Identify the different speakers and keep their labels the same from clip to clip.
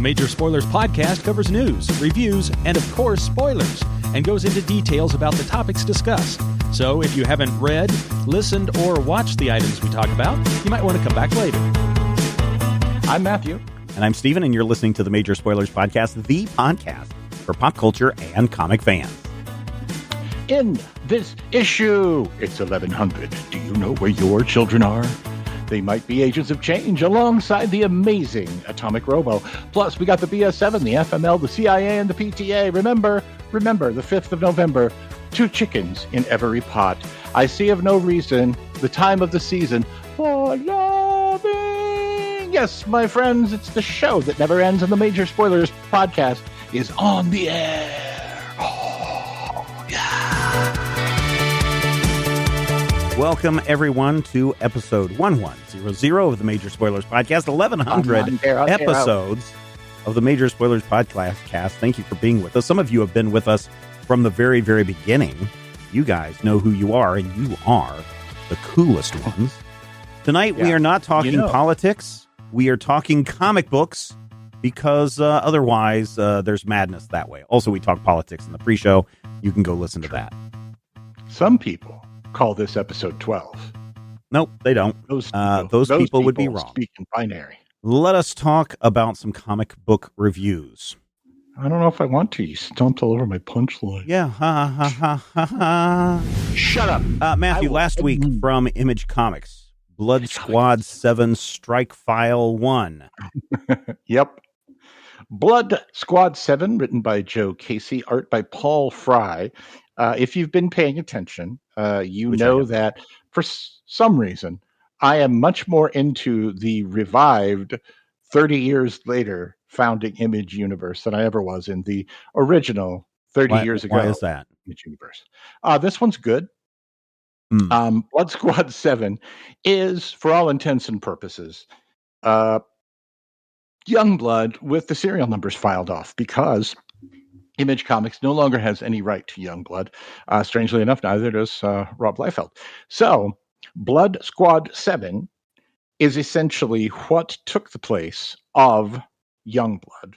Speaker 1: Major Spoilers podcast covers news, reviews, and of course, spoilers, and goes into details about the topics discussed. So if you haven't read, listened, or watched the items we talk about, you might want to come back later.
Speaker 2: I'm Matthew.
Speaker 3: And I'm Steven, and you're listening to the Major Spoilers podcast, the podcast for pop culture and comic fans.
Speaker 2: In this issue, it's 1100. Do you know where your children are? They might be agents of change alongside the amazing Atomic Robo. Plus, we got the BS7, the FML, the CIA, and the PTA. Remember, the 5th of November, 2 chickens in every pot. I see of no reason, the time of the season for loving. Yes, my friends, it's the show that never ends, and the Major Spoilers podcast is on the air. Oh, yeah.
Speaker 3: Welcome, everyone, to episode 1100 of the Major Spoilers podcast, 1100 episodes of the Major Spoilers podcast. Thank you for being with us. Some of you have been with us from the very, very beginning. You guys know who you are, and you are the coolest ones. Tonight, we are not talking politics. We are talking comic books, because otherwise there's madness that way. Also, we talk politics in the pre-show. You can go listen to that.
Speaker 2: Some people call this episode 12.
Speaker 3: Nope, they don't. Those people would be wrong.
Speaker 2: Speak in binary.
Speaker 3: Let us talk about some comic book reviews.
Speaker 2: I don't know if I want to. You stomped all over my punchline.
Speaker 3: Yeah. Ha, ha, ha, ha, ha.
Speaker 2: Shut up.
Speaker 3: Matthew, last week from Image Comics, Blood Squad 7 Strikefile 1.
Speaker 2: Yep. Blood Squad 7, written by Joe Casey, art by Paul Fry. If you've been paying attention, you know that for some reason, I am much more into the revived 30 years later founding Image universe than I ever was in the original 30 years ago.
Speaker 3: Why is that?
Speaker 2: Image universe. This one's good. Blood Squad 7 is, for all intents and purposes, Youngblood with the serial numbers filed off, because Image Comics no longer has any right to Youngblood. Strangely enough, neither does Rob Liefeld. So, Blood Squad 7 is essentially what took the place of Youngblood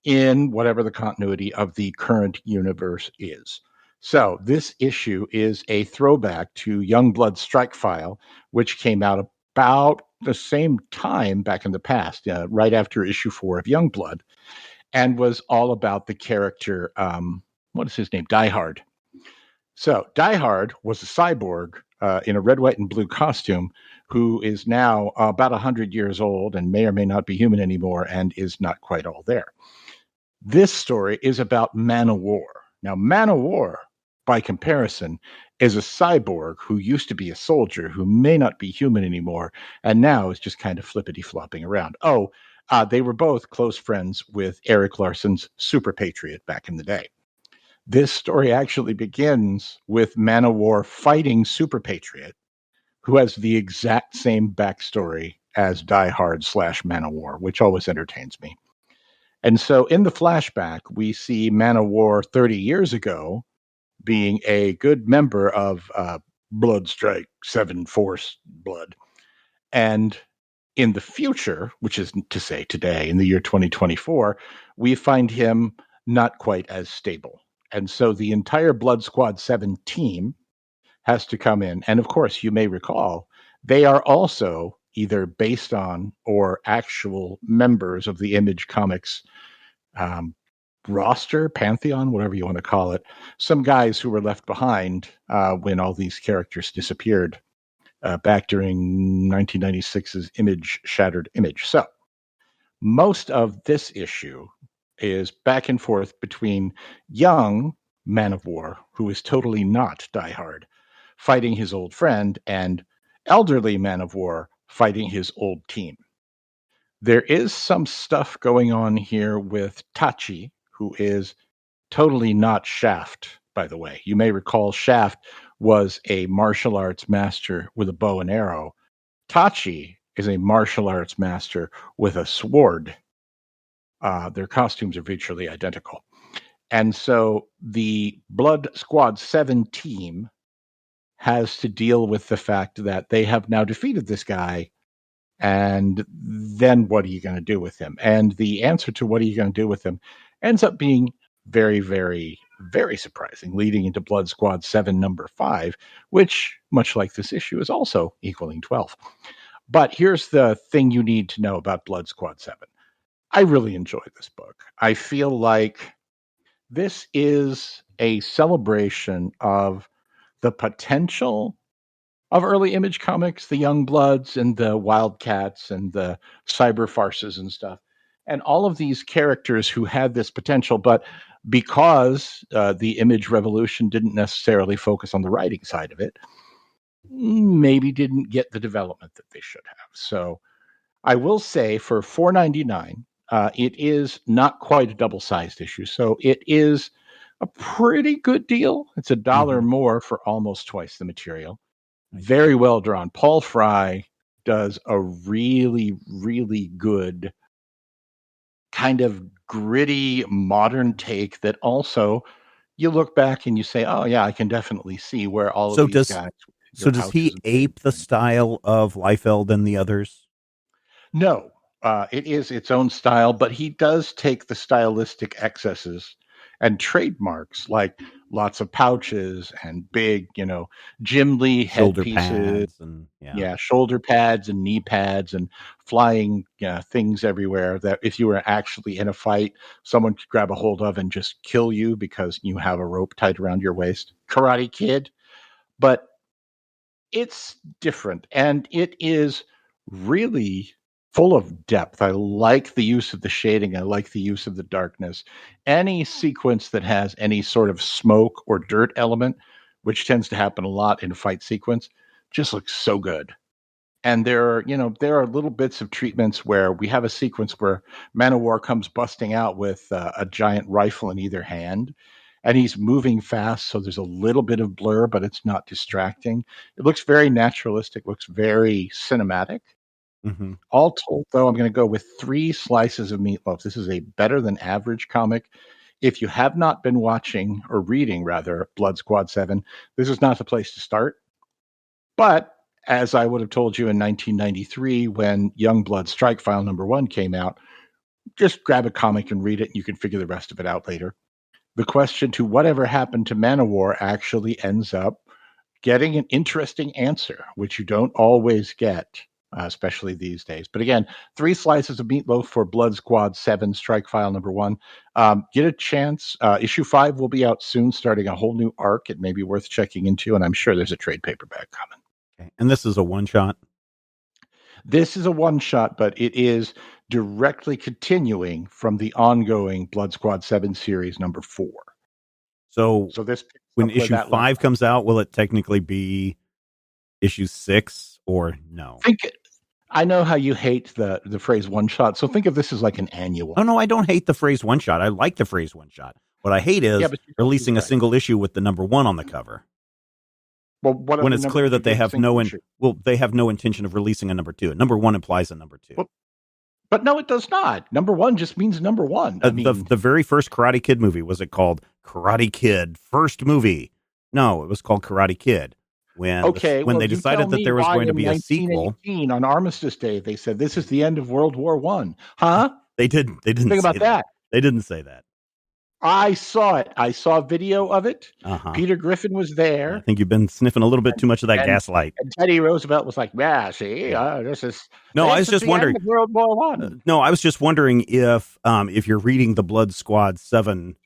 Speaker 2: in whatever the continuity of the current universe is. So, this issue is a throwback to Youngblood Strikefile, which came out about the same time back in the past, right after issue 4 of Youngblood, and was all about the character, what is his name? Die Hard. So Die Hard was a cyborg in a red, white, and blue costume who is now about 100 years old and may or may not be human anymore and is not quite all there. This story is about Man-O-War. Now, Man-O-War, by comparison, is a cyborg who used to be a soldier who may not be human anymore and now is just kind of flippity-flopping around. They were both close friends with Eric Larson's Super Patriot back in the day. This story actually begins with Man-O-War fighting Super Patriot, who has the exact same backstory as Die Hard / Man-O-War, which always entertains me. And so in the flashback, we see Man-O-War 30 years ago being a good member of Blood Strike 7 Force Blood. And in the future, which is to say today, in the year 2024, we find him not quite as stable. And so the entire Blood Squad 7 team has to come in. And of course, you may recall, they are also either based on or actual members of the Image Comics roster, pantheon, whatever you want to call it. Some guys who were left behind when all these characters disappeared back during 1996's Shattered Image. So most of this issue is back and forth between young Man-O-War, who is totally not Die Hard, fighting his old friend, and elderly Man-O-War fighting his old team. There is some stuff going on here with Tachi, who is totally not Shaft, by the way. You may recall Shaft was a martial arts master with a bow and arrow. Tachi is a martial arts master with a sword. Their costumes are virtually identical. And so the Blood Squad 7 team has to deal with the fact that they have now defeated this guy And then what are you going to do with him? And the answer to what are you going to do with him ends up being very, very, very surprising, leading into Blood Squad 7, number 5, which, much like this issue, is also equaling 12. But here's the thing you need to know about Blood Squad 7. I really enjoyed this book. I feel like this is a celebration of the potential of early Image comics, the Youngbloods and the Wildcats and the cyber farces and stuff. And all of these characters who had this potential, but because the Image revolution didn't necessarily focus on the writing side of it, maybe didn't get the development that they should have. So I will say for $4.99, it is not quite a double-sized issue. So it is a pretty good deal. It's $1 more for almost twice the material. Very well drawn. Paul Fry does a really, really good kind of gritty modern take that also you look back and you say, oh yeah, I can definitely see where all of these guys.
Speaker 3: So does he ape the style of Liefeld and the others?
Speaker 2: No, it is its own style, but he does take the stylistic excesses and trademarks like lots of pouches and big, Jim Lee headpieces, and shoulder pads and knee pads and flying things everywhere that if you were actually in a fight, someone could grab a hold of and just kill you because you have a rope tied around your waist. Karate Kid. But it's different, and it is really full of depth. I like the use of the shading. I like the use of the darkness. Any sequence that has any sort of smoke or dirt element, which tends to happen a lot in a fight sequence, just looks so good. And there are little bits of treatments where we have a sequence where Man-O-War comes busting out with a giant rifle in either hand, and he's moving fast, so there's a little bit of blur, but it's not distracting. It looks very naturalistic, looks very cinematic. Mm-hmm. All told, though, I'm going to go with 3 slices of meatloaf. This is a better than average comic. If you have not been watching, or reading rather, Blood Squad 7, this is not the place to start. But as I would have told you in 1993 when Youngblood Strikefile number 1 came out, just grab a comic and read it, and you can figure the rest of it out later. The question to whatever happened to Man-O-War actually ends up getting an interesting answer, which you don't always get. Especially these days. But again, 3 slices of meatloaf for Blood Squad 7, Strikefile number 1. Get a chance. Issue 5 will be out soon, starting a whole new arc. It may be worth checking into, and I'm sure there's a trade paperback coming.
Speaker 3: Okay. And this is a one-shot?
Speaker 2: This is a one-shot, but it is directly continuing from the ongoing Blood Squad 7 series number 4.
Speaker 3: So this when issue 5 comes out, will it technically be issue 6 or no?
Speaker 2: I know how you hate the phrase one shot, so think of this as like an annual.
Speaker 3: Oh, no, I don't hate the phrase one shot. I like the phrase one shot. What I hate is releasing a single issue with the number 1 on the cover.
Speaker 2: Well,
Speaker 3: when it's clear that they have no intention of releasing a number 2. Number 1 implies a number 2.
Speaker 2: But no, it does not. Number 1 just means number 1.
Speaker 3: The very first Karate Kid movie, was it called Karate Kid First Movie? No, it was called Karate Kid. When they decided that there was going to be a sequel
Speaker 2: on Armistice Day, they said this is the end of World War I. Huh?
Speaker 3: They didn't
Speaker 2: think about that.
Speaker 3: They didn't say that.
Speaker 2: I saw it. I saw a video of it. Peter Griffin was there.
Speaker 3: I think you've been sniffing a little bit too much of that gaslight.
Speaker 2: And Teddy Roosevelt was like, "Yeah, see, this is."
Speaker 3: No, I was just wondering.
Speaker 2: World War I.
Speaker 3: No, I was just wondering if you're reading the Blood Squad 7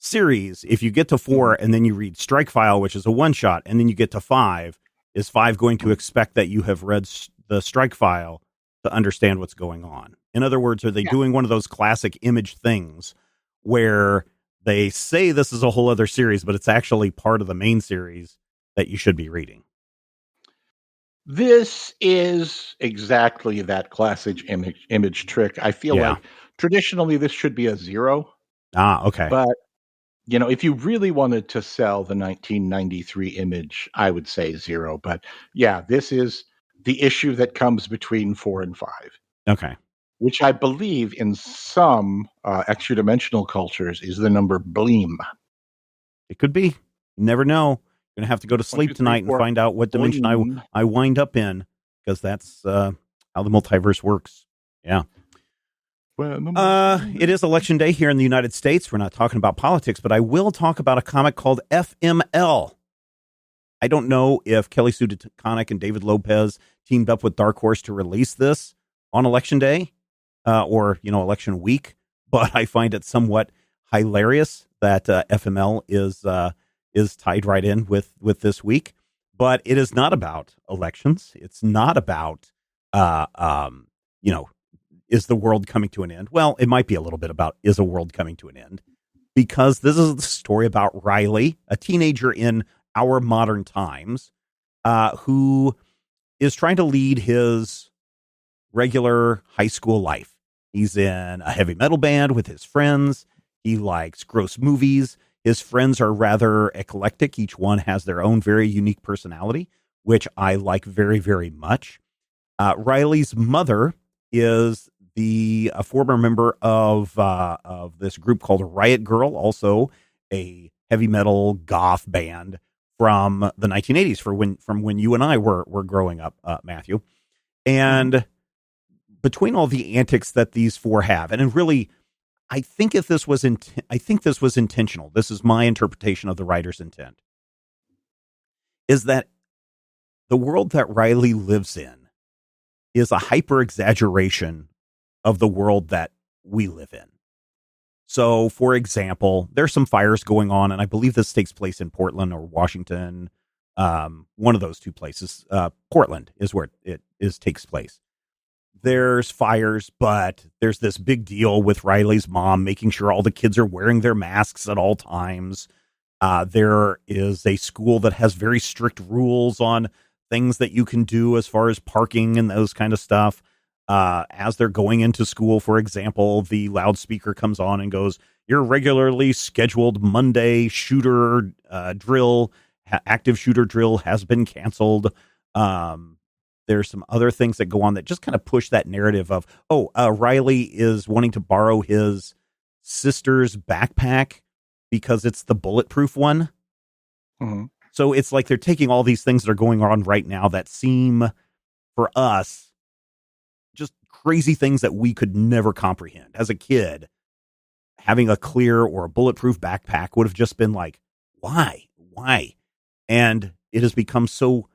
Speaker 3: series, if you get to 4 and then you read Strikefile, which is a one shot, and then you get to 5, is 5 going to expect that you have read the Strikefile to understand what's going on? In other words, are they doing one of those classic Image things where they say this is a whole other series, but it's actually part of the main series that you should be reading?
Speaker 2: This is exactly that classic image trick. I feel like traditionally this should be a 0.
Speaker 3: Okay.
Speaker 2: But if you really wanted to sell the 1993 Image, I would say 0. But yeah, this is the issue that comes between 4 and 5.
Speaker 3: Okay.
Speaker 2: Which I believe in some extra-dimensional cultures is the number Bleem.
Speaker 3: It could be. You never know. You're going to have to go to sleep tonight and find out what dimension I wind up in, because that's how the multiverse works. Yeah. It is election day here in the United States. We're not talking about politics, but I will talk about a comic called FML. I don't know if Kelly Sue DeConnick and David Lopez teamed up with Dark Horse to release this on election day or, election week, but I find it somewhat hilarious that FML is tied right in with this week. But it is not about elections. It's not about, is the world coming to an end? Well, it might be a little bit about, is a world coming to an end? Because this is the story about Riley, a teenager in our modern times, who is trying to lead his regular high school life. He's in a heavy metal band with his friends. He likes gross movies. His friends are rather eclectic. Each one has their own very unique personality, which I like very, very much. Riley's mother is a former member of this group called Riot Grrrl, also a heavy metal goth band from the 1980s, from when you and I were growing up, Matthew. And between all the antics that these four have, and really, I think this was intentional. This is my interpretation of the writer's intent, is that the world that Riley lives in is a hyper exaggeration of the world that we live in. So, for example, there's some fires going on, and I believe this takes place in Portland or Washington, one of those two places. Portland is where it takes place. There's fires, but there's this big deal with Riley's mom making sure all the kids are wearing their masks at all times. There is a school that has very strict rules on things that you can do as far as parking and those kind of stuff. As they're going into school, for example, the loudspeaker comes on and goes, "Your regularly scheduled Monday shooter drill, active shooter drill has been canceled." There's some other things that go on that just kind of push that narrative of, Riley is wanting to borrow his sister's backpack because it's the bulletproof one. Mm-hmm. So it's like they're taking all these things that are going on right now that seem for us just crazy things that we could never comprehend. As a kid, having a clear or a bulletproof backpack would have just been like, why? And it has become so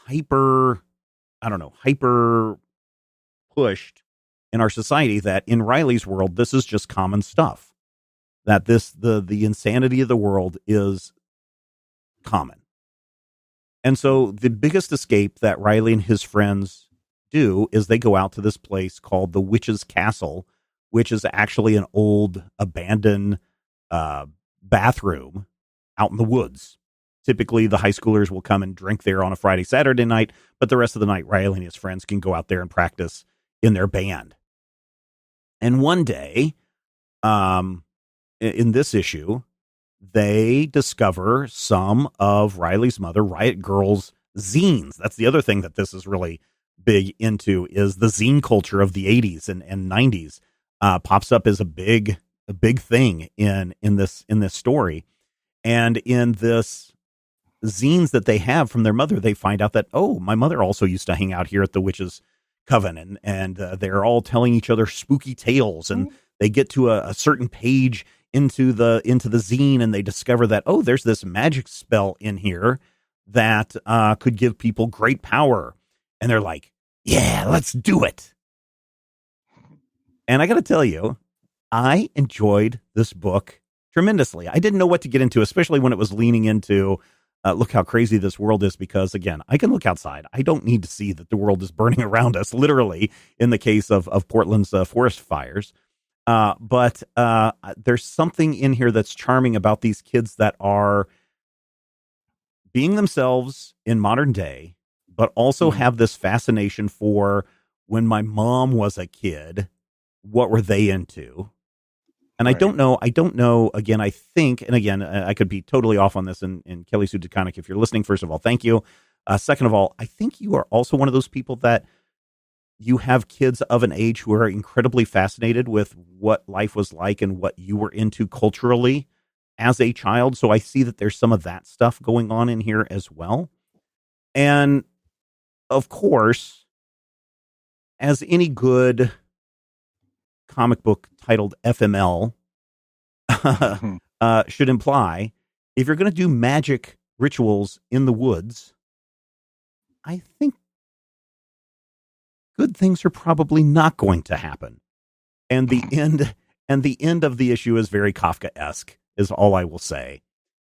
Speaker 3: hyper pushed in our society that in Riley's world, this is just common stuff. That the insanity of the world is common. And so the biggest escape that Riley and his friends do is they go out to this place called the Witch's Castle, which is actually an old abandoned bathroom out in the woods. Typically, the high schoolers will come and drink there on a Friday, Saturday night, but the rest of the night, Riley and his friends can go out there and practice in their band. And one day, in this issue, they discover some of Riley's mother, Riot Grrrl's zines. That's the other thing that this is really big into, is the zine culture of the 80s and 90s. Pops up as a big thing in this story. And in this zines that they have from their mother, they find out that, my mother also used to hang out here at the Witch's Coven, and they're all telling each other spooky tales, and they get to a certain page into the zine, and they discover that, there's this magic spell in here that could give people great power. And they're like, yeah, let's do it. And I got to tell you, I enjoyed this book tremendously. I didn't know what to get into, especially when it was leaning into, look how crazy this world is, because, again, I can look outside. I don't need to see that the world is burning around us, literally, in the case of Portland's forest fires. But there's something in here that's charming about these kids that are being themselves in modern day, but also have this fascination for when my mom was a kid, what were they into? And right. I don't know, again, I think, and again, I could be totally off on this, and Kelly Sue DeConnick, if you're listening, first of all, thank you. Second of all, I think you are also one of those people that you have kids of an age who are incredibly fascinated with what life was like and what you were into culturally as a child. So I see that there's some of that stuff going on in here as well. And of course, as any good comic book titled FML should imply, if you're going to do magic rituals in the woods, I think good things are probably not going to happen. And the end of the issue is very Kafka-esque, is all I will say.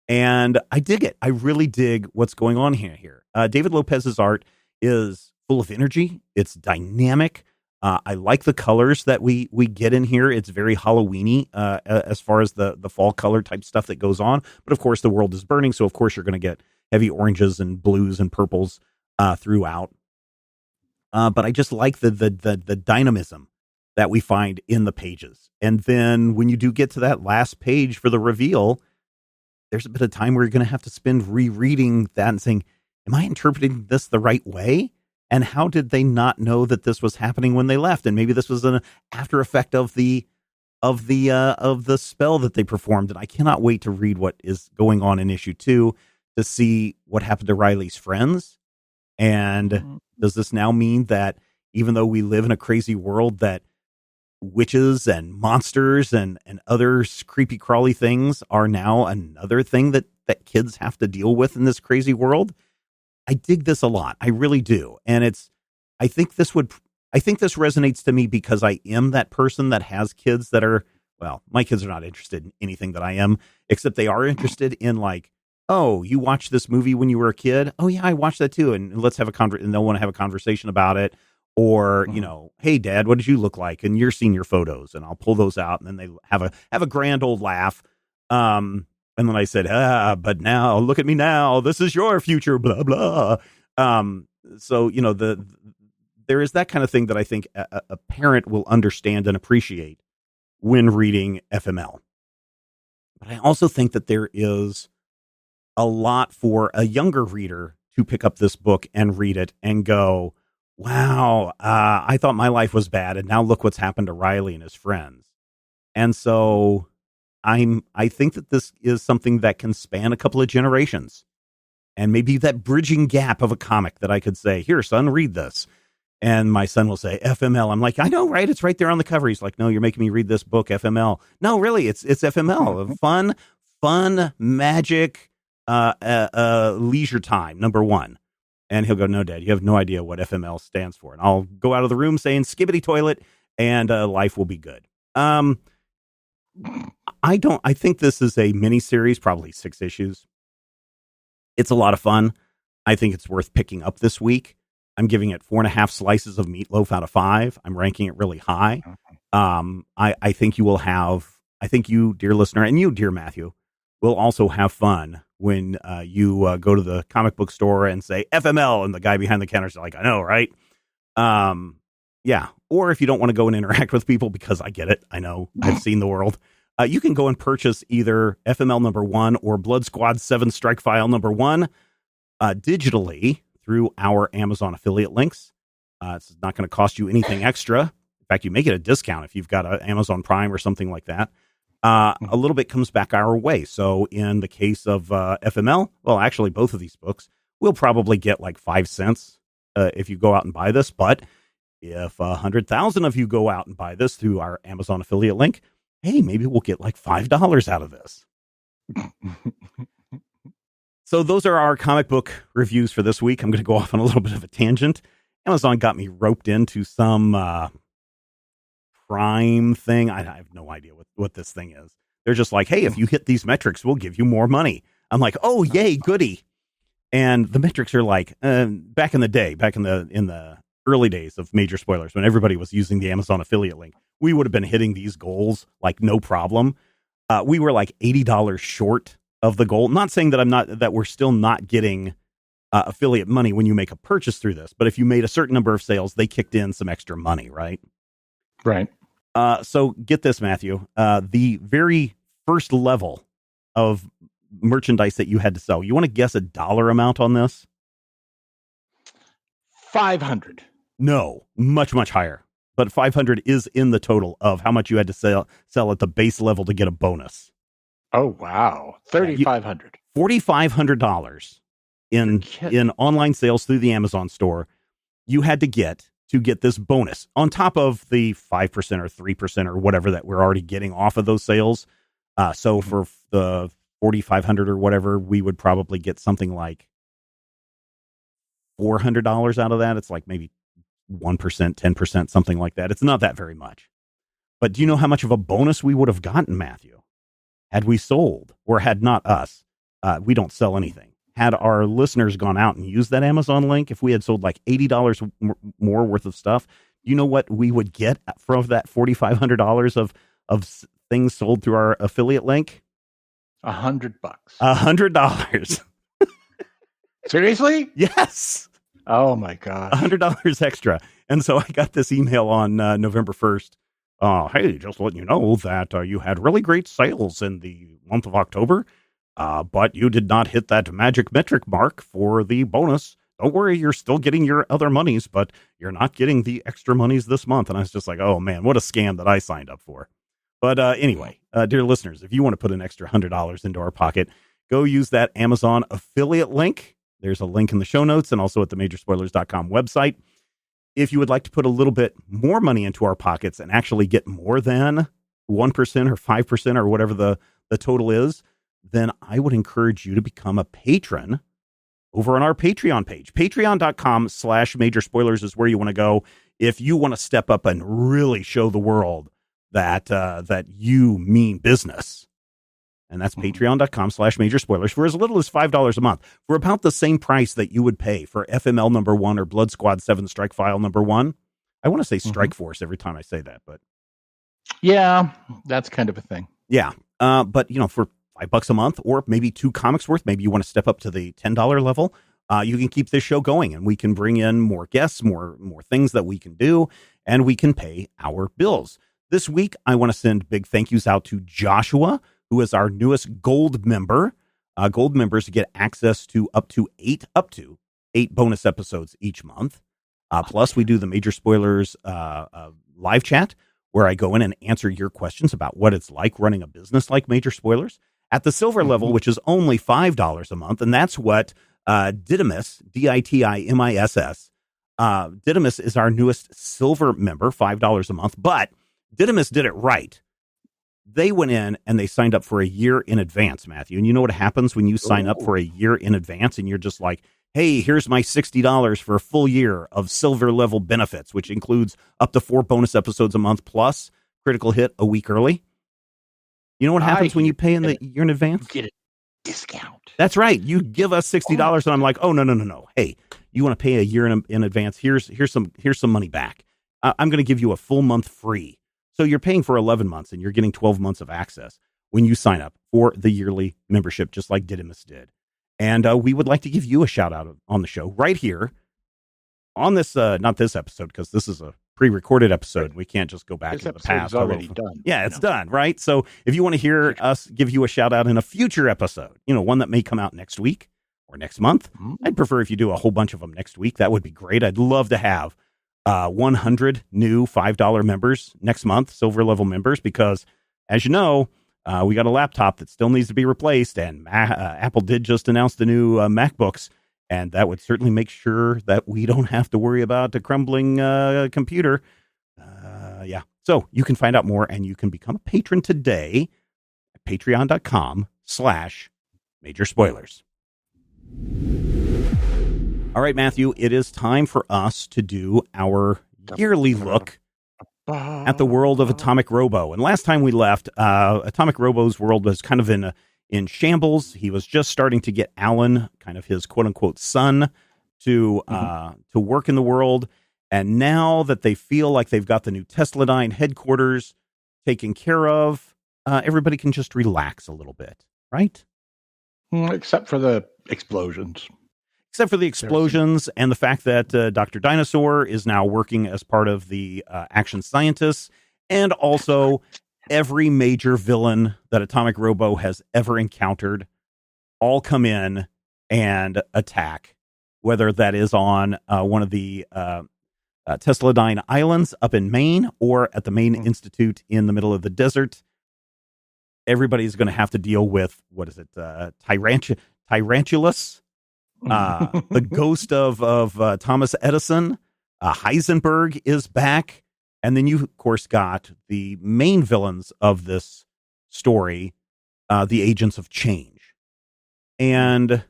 Speaker 3: And I dig it. I really dig what's going on here. David Lopez's art is full of energy. It's dynamic. I like the colors that we get in here. It's very Halloween-y as far as the fall color type stuff that goes on. But of course, the world is burning, so of course you're going to get heavy oranges and blues and purples throughout. But I just like the dynamism that we find in the pages. And then when you do get to that last page for the reveal, there's a bit of time where you're going to have to spend rereading that and saying, am I interpreting this the right way? And how did they not know that this was happening when they left? And maybe this was an after effect of the spell that they performed. And I cannot wait to read what is going on in issue 2 to see what happened to Riley's friends. And does this now mean that even though we live in a crazy world, that witches and monsters and other creepy crawly things are now another thing that kids have to deal with in this crazy world? I dig this a lot. I really do. And I think this resonates to me because I am that person that has kids that are, well, my kids are not interested in anything that I am, except they are interested in like, oh, you watched this movie when you were a kid? Oh yeah, I watched that too. And let's have and they'll want to have a conversation about it. Or, you know, hey dad, what did you look like? And you're seeing your photos, and I'll pull those out, and then they have a grand old laugh. And then I said, but now look at me now. This is your future, blah, blah. So, you know, there is that kind of thing that I think a parent will understand and appreciate when reading FML. But I also think that there is a lot for a younger reader to pick up this book and read it and go, wow, I thought my life was bad, and now look what's happened to Riley and his friends. And so I think that this is something that can span a couple of generations, and maybe that bridging gap of a comic that I could say, here, son, read this. And my son will say, FML. I'm like, I know, right? It's right there on the cover. He's like, no, you're making me read this book, FML. No, really, it's FML. Fun, magic, leisure time, number 1. And he'll go, no, Dad, you have no idea what FML stands for. And I'll go out of the room saying, skibbity toilet, and life will be good. I think this is a mini series, probably 6 issues. It's a lot of fun. I think it's worth picking up this week. I'm giving it 4.5 slices of meatloaf out of 5. I'm ranking it really high. I think you, dear listener, and you, dear Matthew, will also have fun when you go to the comic book store and say FML, and the guy behind the counter is like, I know, right? Yeah. Or if you don't want to go and interact with people, because I get it, I know, I've seen the world, you can go and purchase either FML number 1 or Blood Squad 7 Strikefile number 1 digitally through our Amazon affiliate links. It's not going to cost you anything extra. In fact, you may get a discount if you've got an Amazon Prime or something like that. A little bit comes back our way. So in the case of FML, well, actually, both of these books, we'll probably get like 5 cents if you go out and buy this. But if 100,000 of you go out and buy this through our Amazon affiliate link, hey, maybe we'll get like $5 out of this. So those are our comic book reviews for this week. I'm going to go off on a little bit of a tangent. Amazon got me roped into some Prime thing. I have no idea what this thing is. They're just like, hey, if you hit these metrics, we'll give you more money. I'm like, oh, yay, goody. And the metrics are like, back in the early days of Major Spoilers, when everybody was using the Amazon affiliate link, we would have been hitting these goals like no problem. We were like $80 short of the goal. Not saying that we're still not getting affiliate money when you make a purchase through this, but if you made a certain number of sales, they kicked in some extra money, right?
Speaker 2: Right.
Speaker 3: So get this, Matthew. The very first level of merchandise that you had to sell, you want to guess a dollar amount on this?
Speaker 2: 500.
Speaker 3: No, much, much higher. But 500 is in the total of how much you had to sell at the base level to get a bonus.
Speaker 2: Oh, wow. $3,500.
Speaker 3: $4,500 in online sales through the Amazon store. You had to get to get this bonus on top of the 5% or 3% or whatever that we're already getting off of those sales. So for the 4,500 or whatever, we would probably get something like $400 out of that. It's like maybe 1%, 10%, something like that. It's not that very much. But do you know how much of a bonus we would have gotten, Matthew, had we sold, or had not us? We don't sell anything. Had our listeners gone out and used that Amazon link, if we had sold like $80 more worth of stuff, you know what we would get from that $4,500 of things sold through our affiliate link?
Speaker 2: $100.
Speaker 3: $100.
Speaker 2: Seriously?
Speaker 3: Yes.
Speaker 2: Oh my gosh.
Speaker 3: $100 extra. And so I got this email on November 1st. Hey, just letting you know that you had really great sales in the month of October, but you did not hit that magic metric mark for the bonus. Don't worry, you're still getting your other monies, but you're not getting the extra monies this month. And I was just like, oh man, what a scam that I signed up for. But anyway, dear listeners, if you want to put an extra $100 into our pocket, go use that Amazon affiliate link. There's a link in the show notes and also at the majorspoilers.com website. If you would like to put a little bit more money into our pockets and actually get more than 1% or 5% or whatever the total is, then I would encourage you to become a patron over on our Patreon page. Patreon.com/majorspoilers is where you want to go if you want to step up and really show the world that you mean business. And that's patreon.com/majorspoilers for as little as $5 a month, for about the same price that you would pay for FML #1 or Blood Squad 7 Strikefile #1. I want to say Strike Force every time I say that, but
Speaker 2: yeah, that's kind of a thing.
Speaker 3: Yeah. But for $5 a month, or maybe 2 comics worth, maybe you want to step up to the $10 level, you can keep this show going, and we can bring in more guests, more things that we can do, and we can pay our bills. This week, I want to send big thank yous out to Joshua, who is our newest gold member. Gold members get access to up to eight bonus episodes each month. Plus, we do the Major Spoilers live chat, where I go in and answer your questions about what it's like running a business like Major Spoilers. At the silver level, which is only $5 a month, and that's what Didymus, Ditimiss, Didymus is our newest silver member, $5 a month, but Didymus did it right. They went in and they signed up for a year in advance, Matthew. And you know what happens when you sign up for a year in advance and you're just like, hey, here's my $60 for a full year of silver level benefits, which includes up to 4 bonus episodes a month plus critical hit a week early. You know what happens when you pay in the year in advance?
Speaker 2: Get a discount.
Speaker 3: That's right. You give us $60 and I'm like, oh, no. Hey, you want to pay a year in advance? Here's some money back. I'm going to give you a full month free. So you're paying for 11 months and you're getting 12 months of access when you sign up for the yearly membership, just like Didymus did. And we would like to give you a shout out on the show right here on this, not this episode, because this is a pre-recorded episode. We can't just go back into the past.
Speaker 2: It's already done.
Speaker 3: Yeah, it's done, right? So if you want to hear us give you a shout out in a future episode, one that may come out next week or next month, I'd prefer if you do a whole bunch of them next week. That would be great. I'd love to have 100 new $5 members next month, silver level members, because as you know, we got a laptop that still needs to be replaced, and Apple did just announce the new MacBooks, and that would certainly make sure that we don't have to worry about a crumbling computer. Yeah. So you can find out more, and you can become a patron today at patreon.com/majorspoilers. All right, Matthew, it is time for us to do our yearly look at the world of Atomic Robo. And last time we left, Atomic Robo's world was kind of in shambles. He was just starting to get Alan, kind of his quote-unquote son, to work in the world. And now that they feel like they've got the new Tesladyne headquarters taken care of, everybody can just relax a little bit, right?
Speaker 2: Except for the explosions.
Speaker 3: Except for the explosions and the fact that Dr. Dinosaur is now working as part of the Action Scientists, and also every major villain that Atomic Robo has ever encountered all come in and attack, whether that is on one of the Tesladyne Islands up in Maine or at the Maine Institute in the middle of the desert. Everybody's going to have to deal with, what is it, Tyrantulus? The ghost of Thomas Edison, Heisenberg is back. And then you, of course, got the main villains of this story, the Agents of Change. And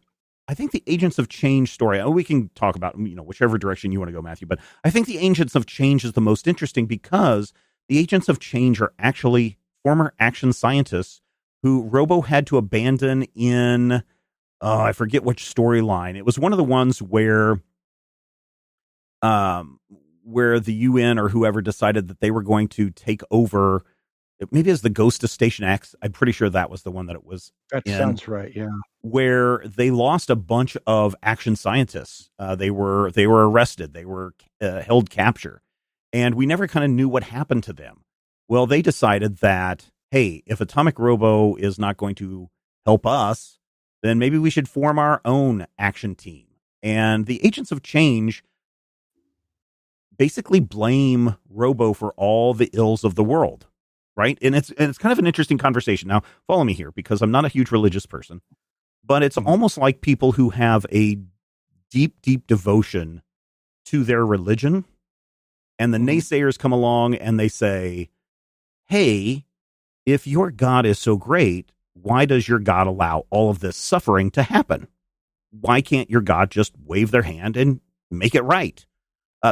Speaker 3: I think the Agents of Change story, we can talk about, whichever direction you want to go, Matthew, but I think the Agents of Change is the most interesting because the Agents of Change are actually former action scientists who Robo had to abandon in, I forget which storyline. It was one of the ones where the UN or whoever decided that they were going to take over. Maybe it's the Ghost of Station X. I'm pretty sure that was the one that it was.
Speaker 2: That sounds right. Yeah.
Speaker 3: Where they lost a bunch of action scientists. They were arrested. They were held capture, and we never kind of knew what happened to them. Well, they decided that, hey, if Atomic Robo is not going to help us, then maybe we should form our own action team. And the Agents of Change basically blame Robo for all the ills of the world. Right. And it's kind of an interesting conversation. Now, follow me here because I'm not a huge religious person, but it's almost like people who have a deep, deep devotion to their religion. And the naysayers come along and they say, hey, if your God is so great, why does your God allow all of this suffering to happen? Why can't your God just wave their hand and make it right?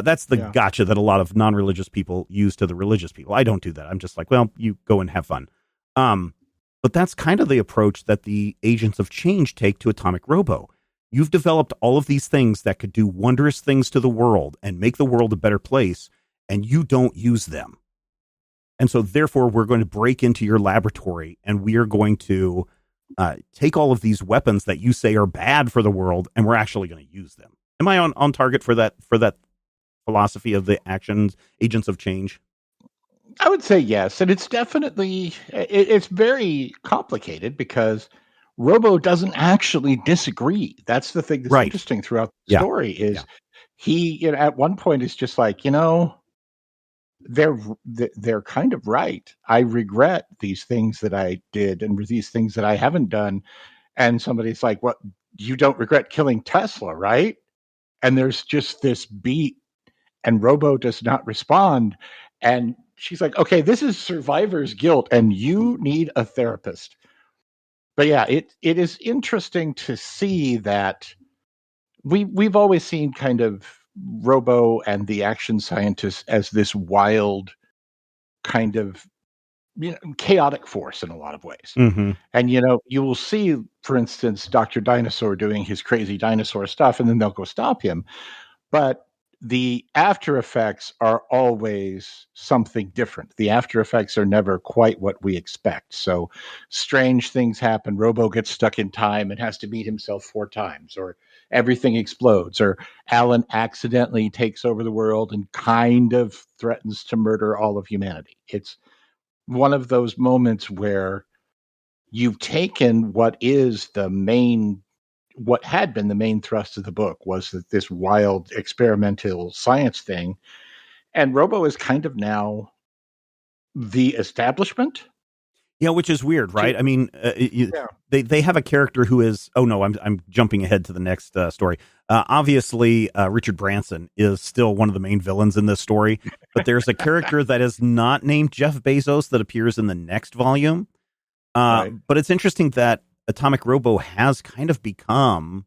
Speaker 3: That's the gotcha that a lot of non-religious people use to the religious people. I don't do that. I'm just like, well, you go and have fun. But that's kind of the approach that the Agents of Change take to Atomic Robo. You've developed all of these things that could do wondrous things to the world and make the world a better place, and you don't use them. And so therefore, we're going to break into your laboratory and we are going to take all of these weapons that you say are bad for the world, and we're actually going to use them. Am I on target for that philosophy of the Agents of Change?
Speaker 2: I would say yes. And it's definitely, it's very complicated because Robo doesn't actually disagree. That's the thing that's interesting throughout the story is he, at one point is just like, they're kind of right. I regret these things that I did and these things that I haven't done. And somebody's like, what, you don't regret killing Tesla, right? And there's just this beat. And Robo does not respond. And she's like, okay, this is survivor's guilt, and you need a therapist. But yeah, it is interesting to see that we've always seen kind of Robo and the action scientists as this wild kind of chaotic force in a lot of ways.
Speaker 3: Mm-hmm.
Speaker 2: And, you will see, for instance, Dr. Dinosaur doing his crazy dinosaur stuff, and then they'll go stop him. But the after effects are always something different. The after effects are never quite what we expect. So strange things happen. Robo gets stuck in time and has to meet himself 4 times, or everything explodes, or Alan accidentally takes over the world and kind of threatens to murder all of humanity. It's one of those moments where you've taken what had been the main thrust of the book, was that this wild experimental science thing. And Robo is kind of now the establishment.
Speaker 3: Yeah, which is weird, right? I mean, they have a character who is, I'm jumping ahead to the next story. Obviously, Richard Branson is still one of the main villains in this story, but there's a character that is not named Jeff Bezos that appears in the next volume. But it's interesting that Atomic Robo has kind of become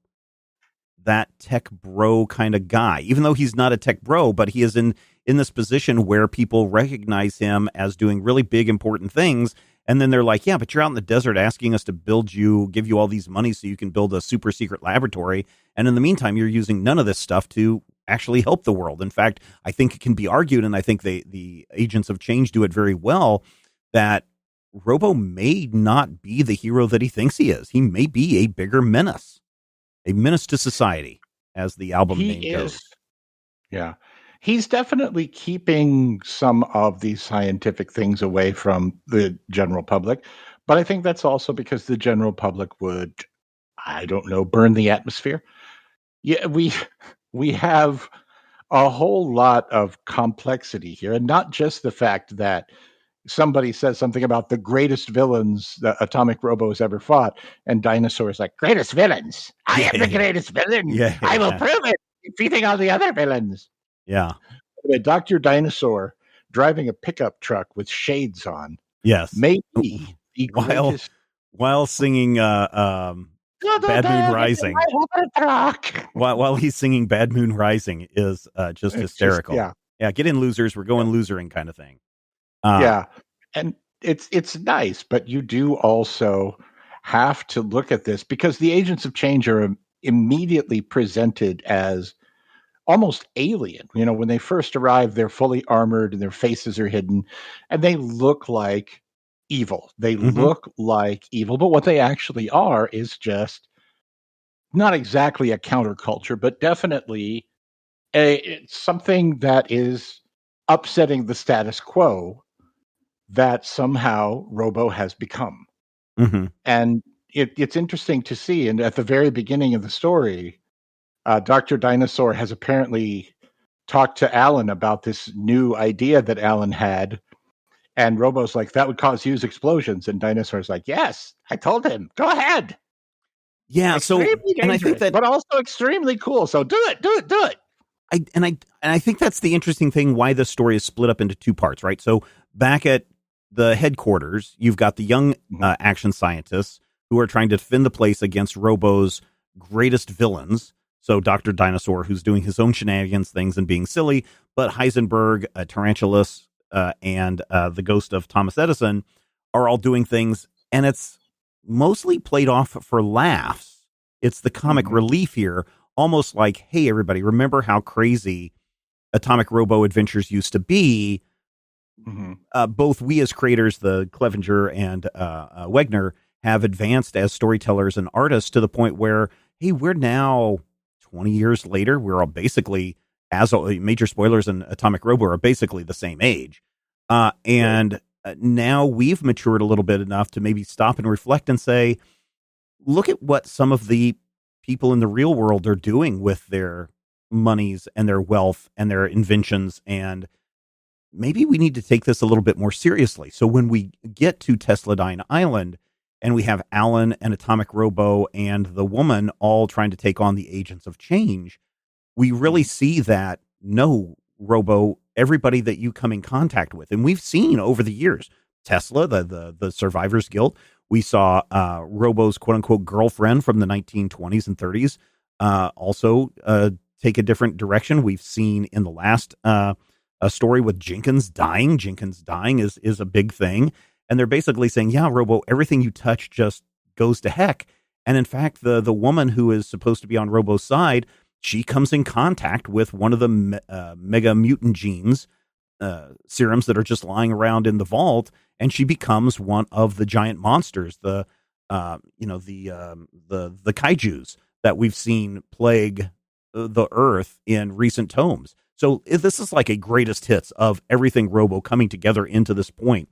Speaker 3: that tech bro kind of guy, even though he's not a tech bro, but he is in this position where people recognize him as doing really big, important things. And then they're like, yeah, but you're out in the desert asking us to give you all these money so you can build a super secret laboratory. And in the meantime, you're using none of this stuff to actually help the world. In fact, I think it can be argued, and I think the Agents of Change do it very well, that Robo may not be the hero that he thinks he is. He may be a bigger menace, a menace to society, as the album name goes.
Speaker 2: Yeah. He's definitely keeping some of these scientific things away from the general public. But I think that's also because the general public would, burn the atmosphere. Yeah, we have a whole lot of complexity here, and not just the fact that somebody says something about the greatest villains that Atomic Robo has ever fought, and Dinosaur is like, greatest villains? I am the greatest villain. I will prove it, defeating all the other villains.
Speaker 3: Yeah.
Speaker 2: Dr. Dinosaur driving a pickup truck with shades on.
Speaker 3: Yes.
Speaker 2: Maybe the greatest.
Speaker 3: While singing Bad Moon Rising. While he's singing Bad Moon Rising is just hysterical. Yeah, get in, losers. We're going losering kind of thing.
Speaker 2: Yeah. And it's nice, but you do also have to look at this because the Agents of Change are immediately presented as almost alien. You know, when they first arrive, they're fully armored and their faces are hidden, and they look like evil. They look like evil, but what they actually are is just not exactly a counterculture, but definitely it's something that is upsetting the status quo that somehow Robo has become. And it's interesting to see. And at the very beginning of the story, Dr. Dinosaur has apparently talked to Alan about this new idea that Alan had. And Robo's like, that would cause huge explosions. And Dinosaur's like, yes, I told him, go ahead.
Speaker 3: Yeah.
Speaker 2: And I think that, but also extremely cool. So do it.
Speaker 3: I think that's the interesting thing, why the story is split up into two parts, right? So back at the headquarters, you've got the young action scientists who are trying to defend the place against Robo's greatest villains. So Dr. Dinosaur, who's doing his own shenanigans things and being silly, but Heisenberg, Tarantulas, and the ghost of Thomas Edison are all doing things, and it's mostly played off for laughs. It's the comic relief here, almost like, hey, everybody, remember how crazy Atomic Robo Adventures used to be? Both we as creators, the Clevenger and Wegner, have advanced as storytellers and artists to the point where, hey, we're now 20 years later, we're all basically, as major spoilers and Atomic Robo are basically the same age. Now we've matured a little bit enough to maybe stop and reflect and say, look at what some of the people in the real world are doing with their monies and their wealth and their inventions, and maybe we need to take this a little bit more seriously. So when we get to Tesladine Island and we have Alan and Atomic Robo and the woman all trying to take on the Agents of Change, we really see that, no, Robo, everybody that you come in contact with, and we've seen over the years, Tesla, the Survivors Guild, we saw Robo's quote-unquote girlfriend from the 1920s and 30s also take a different direction. We've seen in the last a story with Jenkins dying. Jenkins dying is a big thing. And they're basically saying, yeah, Robo, everything you touch just goes to heck. And in fact, the woman who is supposed to be on Robo's side, she comes in contact with one of the mega mutant genes serums that are just lying around in the vault, and she becomes one of the giant monsters, the kaijus that we've seen plague the Earth in recent tomes. So this is like a greatest hits of everything Robo coming together into this point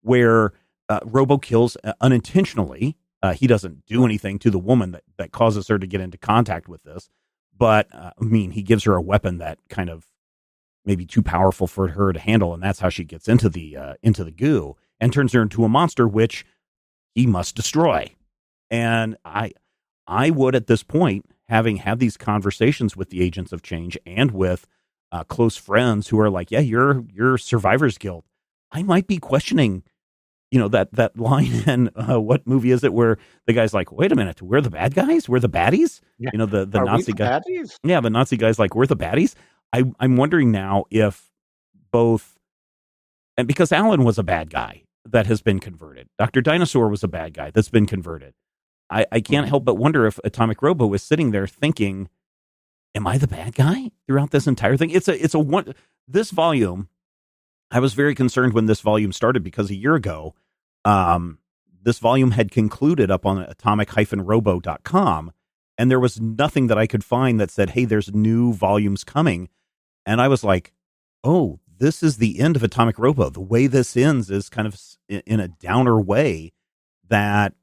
Speaker 3: where Robo kills unintentionally. He doesn't do anything to the woman that causes her to get into contact with this. But, he gives her a weapon that kind of maybe too powerful for her to handle, and that's how she gets into the goo and turns her into a monster, which he must destroy. And I would, at this point, having had these conversations with the Agents of Change and with close friends who are like, yeah, you're Survivors Guild, I might be questioning, that line in what movie is it where the guy's like, wait a minute, we're the bad guys? We're the baddies?
Speaker 2: Yeah.
Speaker 3: The Nazi guy.
Speaker 2: Baddies?
Speaker 3: Yeah, the Nazi guy's like, we're the baddies. I'm wondering now if both, and because Alan was a bad guy that has been converted. Dr. Dinosaur was a bad guy that's been converted. I can't help but wonder if Atomic Robo was sitting there thinking, am I the bad guy throughout this entire thing? This volume, I was very concerned when this volume started because a year ago, this volume had concluded up on atomic-robo.com, and there was nothing that I could find that said, hey, there's new volumes coming. And I was like, oh, this is the end of Atomic Robo. The way this ends is kind of in a downer way, that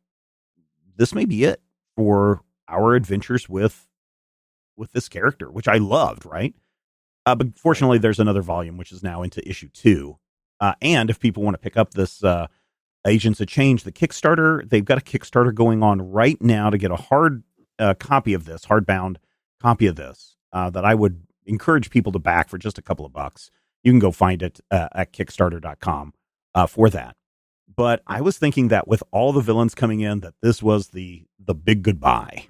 Speaker 3: this may be it for our adventures with this character, which I loved, right? But fortunately, there's another volume, which is now into issue 2. And if people want to pick up this Agents C.H.A.N.G.E, the Kickstarter, they've got a Kickstarter going on right now to get a hard copy of this, hardbound copy of this, that I would encourage people to back for just a couple of bucks. You can go find it at Kickstarter.com for that. But I was thinking that with all the villains coming in, that this was the big goodbye.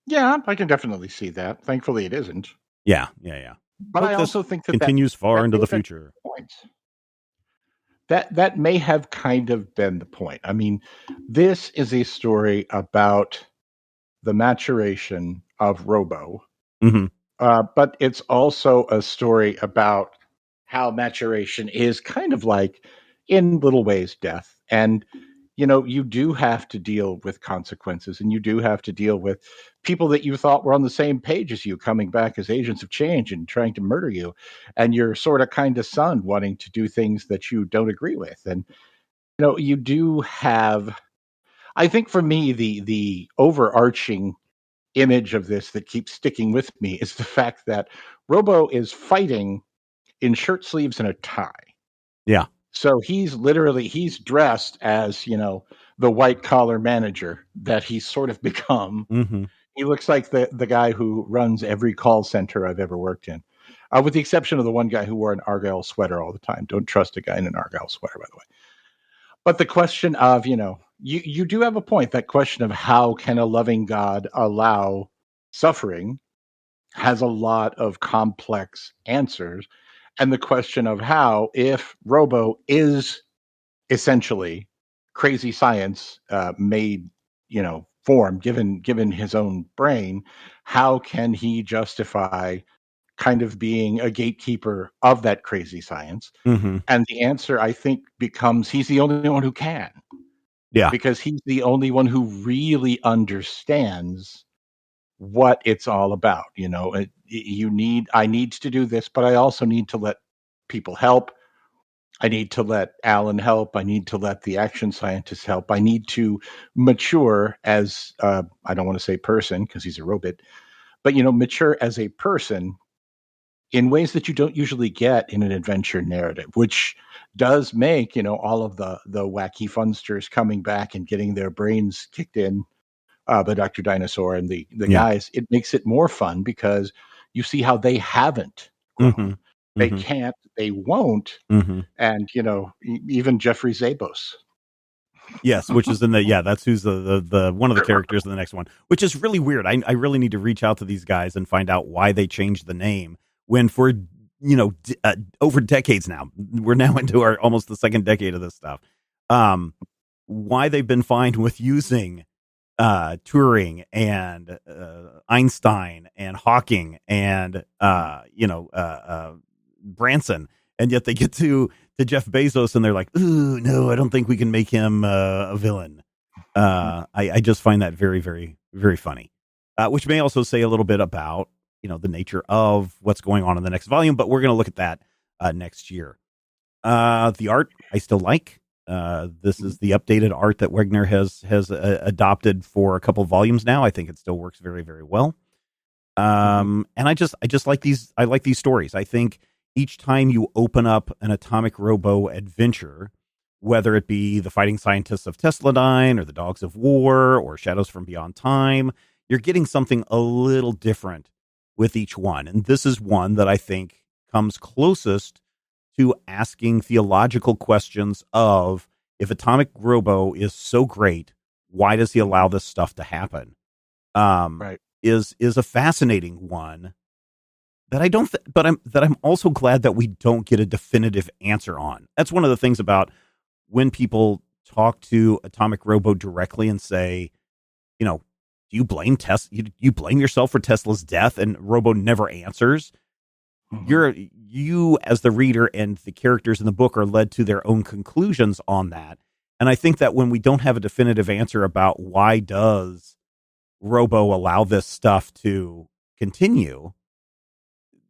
Speaker 2: Yeah, I can definitely see that. Thankfully, it isn't.
Speaker 3: Yeah.
Speaker 2: But I also think that
Speaker 3: continues far into the future.
Speaker 2: That may have kind of been the point. I mean, this is a story about the maturation of Robo, but it's also a story about how maturation is kind of like, in little ways, death. And you do have to deal with consequences, and you do have to deal with people that you thought were on the same page as you coming back as agents of change and trying to murder you, and your sort of kind of son wanting to do things that you don't agree with. And you do have, I think for me, the overarching image of this that keeps sticking with me is the fact that Robo is fighting in shirt sleeves and a tie.
Speaker 3: Yeah.
Speaker 2: So he's dressed as, the white collar manager that he's sort of become.
Speaker 3: Mm-hmm.
Speaker 2: He looks like the guy who runs every call center I've ever worked in, with the exception of the one guy who wore an Argyle sweater all the time. Don't trust a guy in an Argyle sweater, by the way. But the question of, you do have a point. That question of how can a loving God allow suffering has a lot of complex answers. And the question of how, if Robo is essentially crazy science made, form, given his own brain, how can he justify kind of being a gatekeeper of that crazy science?
Speaker 3: Mm-hmm.
Speaker 2: And the answer, I think, becomes he's the only one who can.
Speaker 3: Yeah.
Speaker 2: Because he's the only one who really understands what it's all about. I need to do this, but I also need to let people help. I need to let Alan help. I need to let the action scientists help. I need to mature as, I don't want to say person because he's a robot, but, mature as a person in ways that you don't usually get in an adventure narrative, which does make, all of the wacky funsters coming back and getting their brains kicked in by Dr. Dinosaur and the guys. It makes it more fun because you see how they haven't grown.
Speaker 3: Mm-hmm.
Speaker 2: They can't, they won't.
Speaker 3: Mm-hmm.
Speaker 2: And, even Jeffrey Zabos.
Speaker 3: Yes, which is that's who's the one of the characters in the next one, which is really weird. I really need to reach out to these guys and find out why they changed the name when for, over decades now, we're now into our almost the second decade of this stuff. Why they've been fine with using Turing and Einstein and Hawking and Branson, and yet they get to Jeff Bezos and they're like, ooh, no, I don't think we can make him a villain. I just find that very, very, very funny, which may also say a little bit about the nature of what's going on in the next volume, but we're going to look at that next year. The art I still like. This is the updated art that Wegner has adopted for a couple of volumes now. I think it still works very, very well. And I just like these. I like these stories. I think each time you open up an Atomic Robo adventure, whether it be the Fighting Scientists of Tesladyne or the Dogs of War or Shadows from Beyond Time, you're getting something a little different with each one. And this is one that I think comes closest to asking theological questions of, if Atomic Robo is so great, why does he allow this stuff to happen?
Speaker 2: Right.
Speaker 3: Is a fascinating one that I don't, but I'm also glad that we don't get a definitive answer on. That's one of the things about when people talk to Atomic Robo directly and say, do you blame you blame yourself for Tesla's death? And Robo never answers. Mm-hmm. You as the reader and the characters in the book are led to their own conclusions on that. And I think that when we don't have a definitive answer about why does Robo allow this stuff to continue,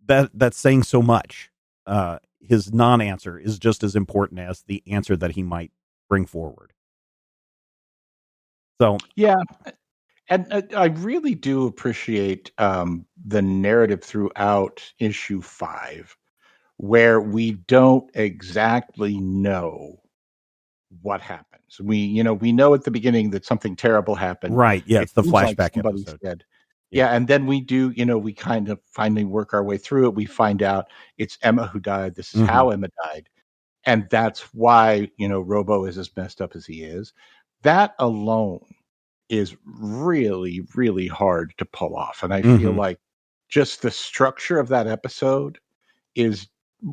Speaker 3: that's saying so much. His non-answer is just as important as the answer that he might bring forward. So
Speaker 2: yeah. And I really do appreciate the narrative throughout issue 5, where we don't exactly know what happens. We know at the beginning that something terrible happened.
Speaker 3: Right. Yeah, it's the flashback episode.
Speaker 2: Yeah, and then we do, we kind of finally work our way through it. We find out it's Emma who died. This is how Emma died. And that's why, Robo is as messed up as he is. That alone is really, really hard to pull off. And I feel like just the structure of that episode is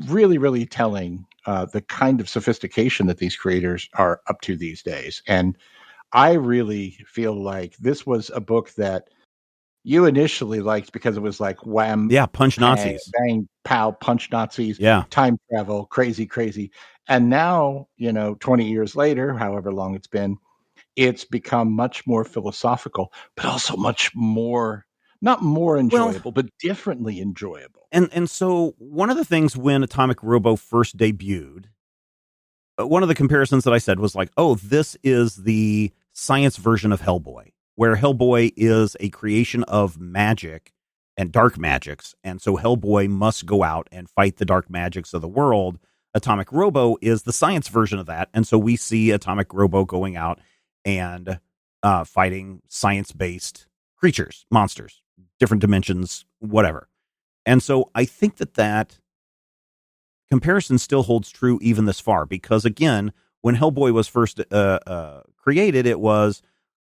Speaker 2: really, really telling the kind of sophistication that these creators are up to these days. And I really feel like this was a book that you initially liked because it was like wham,
Speaker 3: punch
Speaker 2: bang,
Speaker 3: Nazis,
Speaker 2: bang, pow, punch Nazis,
Speaker 3: yeah,
Speaker 2: time travel, crazy, crazy. And now, 20 years later, however long it's been, it's become much more philosophical, but also much more, not more enjoyable, but differently enjoyable.
Speaker 3: And so one of the things when Atomic Robo first debuted, one of the comparisons that I said was like, oh, this is the science version of Hellboy, where Hellboy is a creation of magic and dark magics. And so Hellboy must go out and fight the dark magics of the world. Atomic Robo is the science version of that. And so we see Atomic Robo going out and fighting science-based creatures, monsters, different dimensions, whatever. And so I think that comparison still holds true even this far, because again, when Hellboy was first created, it was,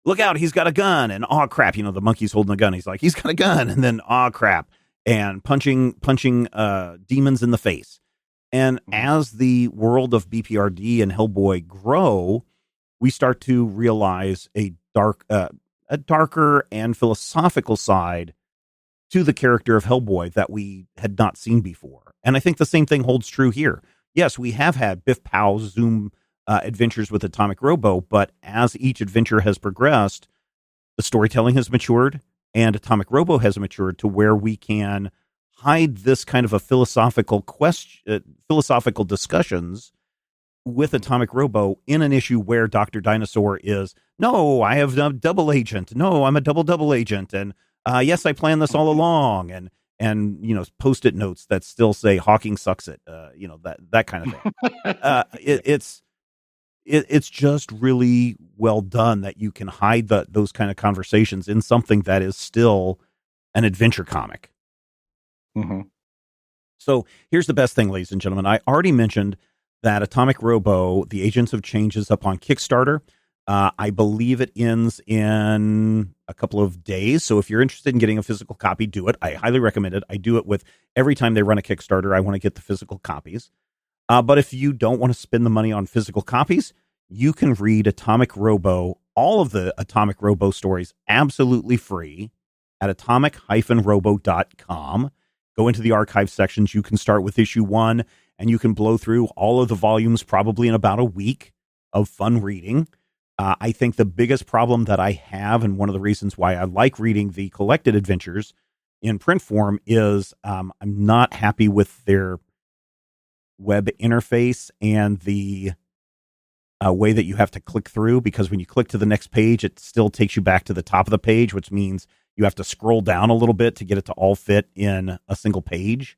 Speaker 3: look out, he's got a gun, and oh crap, the monkey's holding a gun. He's like, he's got a gun, and then oh crap, and punching demons in the face. And as the world of BPRD and Hellboy grow, we start to realize a darker and philosophical side to the character of Hellboy that we had not seen before. And I think the same thing holds true here. Yes, we have had Biff Pow Zoom adventures with Atomic Robo, but as each adventure has progressed, the storytelling has matured, and Atomic Robo has matured to where we can hide this kind of a philosophical discussions with Atomic Robo in an issue where Dr. Dinosaur is, no, I have a double agent. No, I'm a double agent. And yes, I planned this all along. And Post-it notes that still say Hawking sucks it, that kind of thing. It's just really well done that you can hide those kind of conversations in something that is still an adventure comic. So here's the best thing, ladies and gentlemen. I already mentioned that Atomic Robo, the Agents of Change, is up on Kickstarter. I believe it ends in a couple of days. So if you're interested in getting a physical copy, do it. I highly recommend it. I do it with every time they run a Kickstarter. I want to get the physical copies. But if you don't want to spend the money on physical copies, you can read Atomic Robo, all of the Atomic Robo stories, absolutely free at atomic-robo.com. Go into the archive sections. You can start with issue 1, and you can blow through all of the volumes probably in about a week of fun reading. I think the biggest problem that I have, and one of the reasons why I like reading the collected adventures in print form, is I'm not happy with their web interface and the way that you have to click through, because when you click to the next page, it still takes you back to the top of the page, which means you have to scroll down a little bit to get it to all fit in a single page.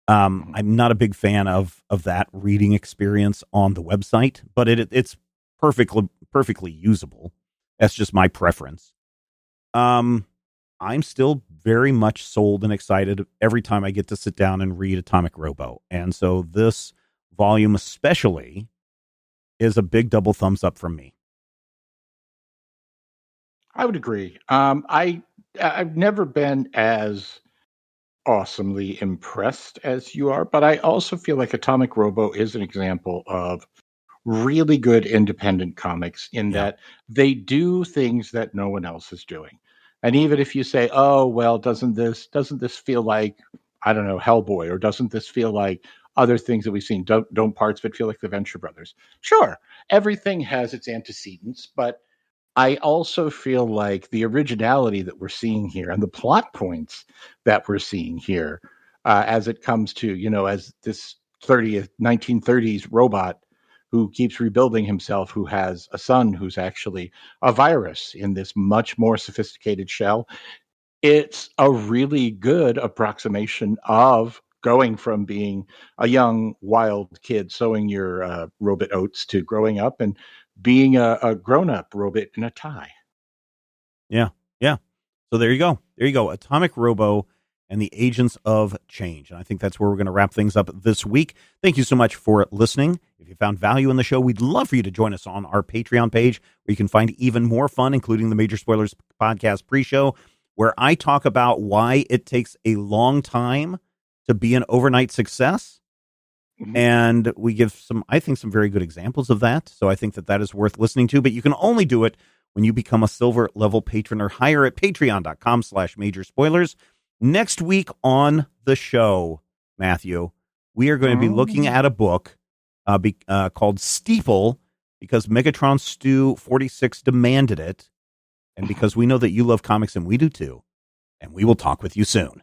Speaker 3: I'm not a big fan of that reading experience on the website, but it's perfectly usable. That's just my preference. I'm still very much sold and excited every time I get to sit down and read Atomic Robo. And so this volume especially is a big double thumbs up from me.
Speaker 2: I would agree. I've never been as awesomely impressed as you are, but I also feel like Atomic Robo is an example of really good independent comics in that they do things that no one else is doing. And even if you say, oh, well, doesn't this feel like, I don't know, Hellboy, or doesn't this feel like other things that we've seen? Don't parts of it feel like the Venture Brothers? Sure, everything has its antecedents, but I also feel like the originality that we're seeing here and the plot points that we're seeing here, as it comes to, as this 1930s robot who keeps rebuilding himself, who has a son who's actually a virus in this much more sophisticated shell. It's a really good approximation of going from being a young, wild kid sowing your robot oats to growing up and being a grown-up robot in a tie.
Speaker 3: Yeah. So there you go. there you go, Atomic Robo and the Agents of Change. And I think that's where we're going to wrap things up this week. Thank you so much for listening. If you found value in the show, we'd love for you to join us on our Patreon page, where you can find even more fun, including the Major Spoilers Podcast pre-show, where I talk about why it takes a long time to be an overnight success. And we give some very good examples of that. So I think that is worth listening to, but you can only do it when you become a silver level patron or higher at patreon.com/major spoilers. Next week on the show, Matthew, we are going to be looking at a book called Steeple, because Megatron Stew 46 demanded it, and because we know that you love comics and we do too. And we will talk with you soon.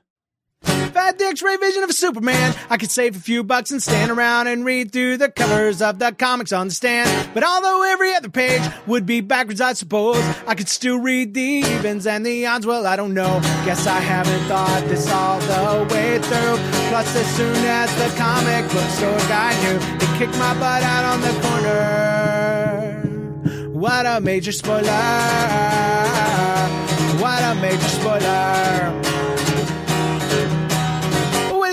Speaker 4: If I had the X-ray vision of a Superman, I could save a few bucks and stand around and read through the covers of the comics on the stand. But although every other page would be backwards, I suppose, I could still read the evens and the odds. Well, I don't know. Guess I haven't thought this all the way through. Plus, as soon as the comic book store guy knew, he kicked my butt out on the corner. What a major spoiler. What a major spoiler.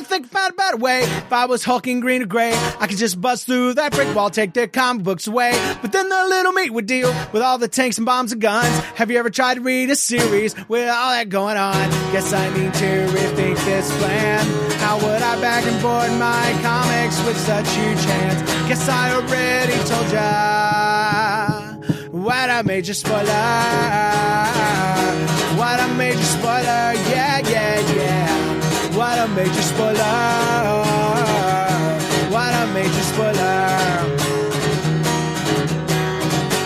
Speaker 4: Think about a better way. If I was hulking green or gray, I could just bust through that brick wall, take their comic books away. But then the little meat would deal with all the tanks and bombs and guns. Have you ever tried to read a series with all that going on? Guess I need to rethink this plan. How would I bag and board my comics with such huge hands? Guess I already told ya. What a major spoiler. What a major spoiler. Yeah, yeah, yeah. What a major spoiler. What a major spoiler.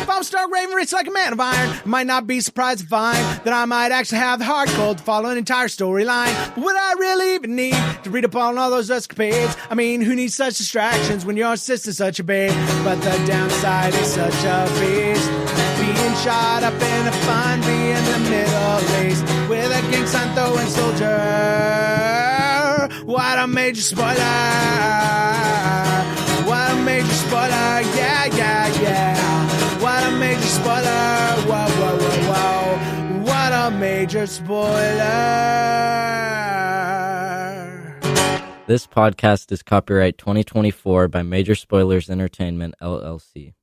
Speaker 4: If I was Stark Raven rich like a man of iron, I might not be surprised to find that I might actually have the heart cold to follow an entire storyline. But would I really even need to read up on all those escapades? I mean, who needs such distractions when your sister's such a babe? But the downside is such a beast, being shot up in a fun, be in the Middle East with a gang sign throwing soldier. What a major spoiler. What a major spoiler. Yeah, yeah, yeah. What a major spoiler. Whoa, whoa, whoa, whoa. What a major spoiler.
Speaker 5: This podcast is copyright 2024 by Major Spoilers Entertainment, LLC.